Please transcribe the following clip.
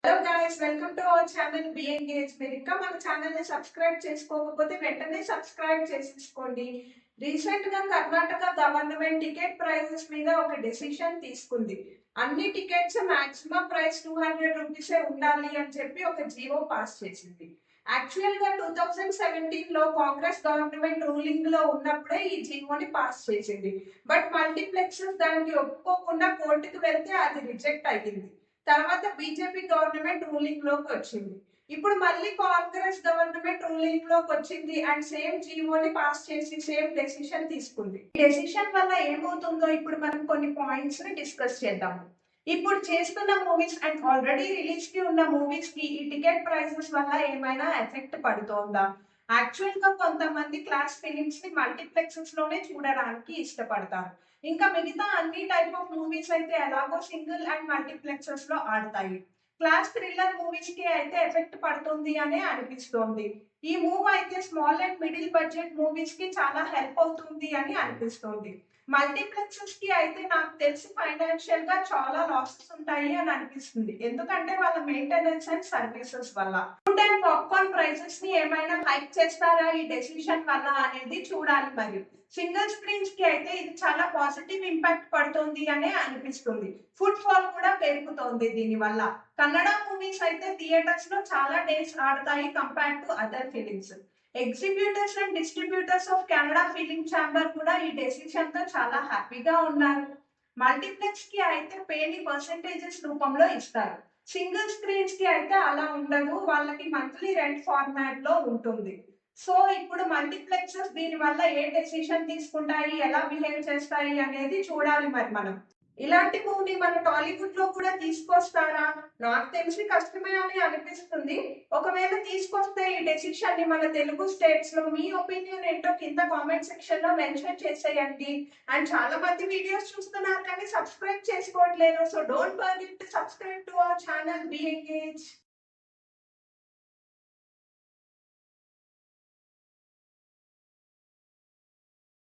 Hello guys, welcome to our channel B engage. మీరు ఇంకా మన ఛానల్ ని సబ్స్క్రైబ్ చేసుకోకపోతే వెంటనే సబ్స్క్రైబ్ చేసేసుకోండి. రీసెంట్ గా కర్ణాటక గవర్నమెంట్ టికెట్ ప్రైజెస్ మీద ఒక డెసిషన్ తీసుకుంది. అన్ని టికెట్స్ మాక్సిమం ప్రైస్ 200 రూపీసే ఉండాలి అని చెప్పి ఒక జీవో పాస్ చేసింది. యాక్చువల్ గా 2017 లో కాంగ్రెస్ గవర్నమెంట్ రూలింగ్ లో ఉన్నప్పుడే ఈ జీవోని పాస్ చేసింది. బట్ మల్టీప్లెక్సెస్ దానికి ఒప్పుకోకుండా కోర్టుకు వెళ్తే అది రిజెక్ట్ అయ్యింది. తర్వాత బీజేపీ గవర్నమెంట్ రూలింగ్ లోకి వచ్చింది. ఇప్పుడు మళ్ళీ కాంగ్రెస్ గవర్నమెంట్ రూలింగ్ లోకి వచ్చింది అండ్ సేమ్ జీవోని పాస్ చేసి సేమ్ డెసిషన్ తీసుకుంది. ఈ డెసిషన్ వల్ల ఏమవుతుందో ఇప్పుడు మనం కొన్ని పాయింట్స్ ని డిస్కస్ చేద్దాము. ఇప్పుడు చేస్తున్న మూవీస్ అండ్ ఆల్రెడీ రిలీజ్ కి ఉన్న మూవీస్ కి ఈ టికెట్ ప్రైసెస్ వల్ల ఏమైనా ఎఫెక్ట్ పడుతోందా? యాక్చువల్ గా కొంతమంది క్లాస్ ఫిలిమ్స్ ని మల్టీప్లెక్సెస్ లోనే చూడడానికి ఇష్టపడతారు. ఇంకా మిగతా అన్ని టైప్ ఆఫ్ మూవీస్ అయితే ఎలాగో సింగిల్ అండ్ మల్టీప్లెక్సెస్ లో ఆడతాయి. క్లాస్ థ్రిల్లర్ మూవీస్ కి అయితే ఎఫెక్ట్ పడుతుంది అనే అనిపిస్తోంది. ఈ మూవ్ అయితే small and middle budget movies కి చాలా హెల్ప్ అవుతుంది అని అనిపిస్తోంది. మల్టీప్లెక్సెస్ కి అయితే నాకు తెలిసి ఫైనాన్షియల్ గా చాలా లాసెస్ ఉంటాయి అని అనిపిస్తుంది. ఎందుకంటే వాళ్ళ మెయింటెనెన్స్ అండ్ సర్వీసెస్ వల్ల. ఫుడ్ అండ్ పాప్కార్న్ ప్రైసెస్ ని ఏమైనా హైక్ చేస్తారా ఈ డెసిషన్ వల్ల అనేది చూడాలి. మరి సింగిల్ స్క్రీన్స్ కి అయితే ఇది చాలా పాజిటివ్ ఇంపాక్ట్ పడుతుంది అనే అనిపిస్తుంది. ఫుడ్ ఫాల్ కూడా పెరుగుతోంది దీని వల్ల. కన్నడ మూవీస్ అయితే థియేటర్స్ లో చాలా డేస్ ఆడతాయి compare to other films. Exhibitors and distributors of Kannada film chamber కూడా ఈ డెసిషన్ తో చాలా హ్యాపీగా ఉన్నారు. మల్టీప్లెక్స్ కి అయితే పేని పర్సెంటేజెస్ రూపంలో ఇస్తారు. సింగిల్ స్క్రీన్స్ కి అయితే అలా ఉండదు, వాళ్ళకి మంత్లీ రెంట్ ఫార్మాట్ లో ఉంటుంది. సో ఇప్పుడు మల్టీప్లెక్సెస్ దీని వల్ల ఏ డెసిషన్ తీసుకుంటాయి, ఎలా బిహేవ్ చేస్తాయి అనేది చూడాలి మరి మనం. ఇలాంటి మూవీ మన టాలీవుడ్ లో కూడా తీసుకొస్తారా? నాకు తెలిసి కష్టమే అని అనిపిస్తుంది. ఒకవేళ తీసుకొస్తే ఈ డెసిషన్ ని మన తెలుగు స్టేట్స్ లో మీ ఒపీనియన్ ఏంటో కింద కామెంట్ సెక్షన్ లో మెన్షన్ చేసేయండి. అండ్ చాలా మంది వీడియోస్ చూస్తున్నారు కానీ సబ్స్క్రైబ్ చేసుకోవట్లేదు. So don't forget to subscribe to our channel B engage.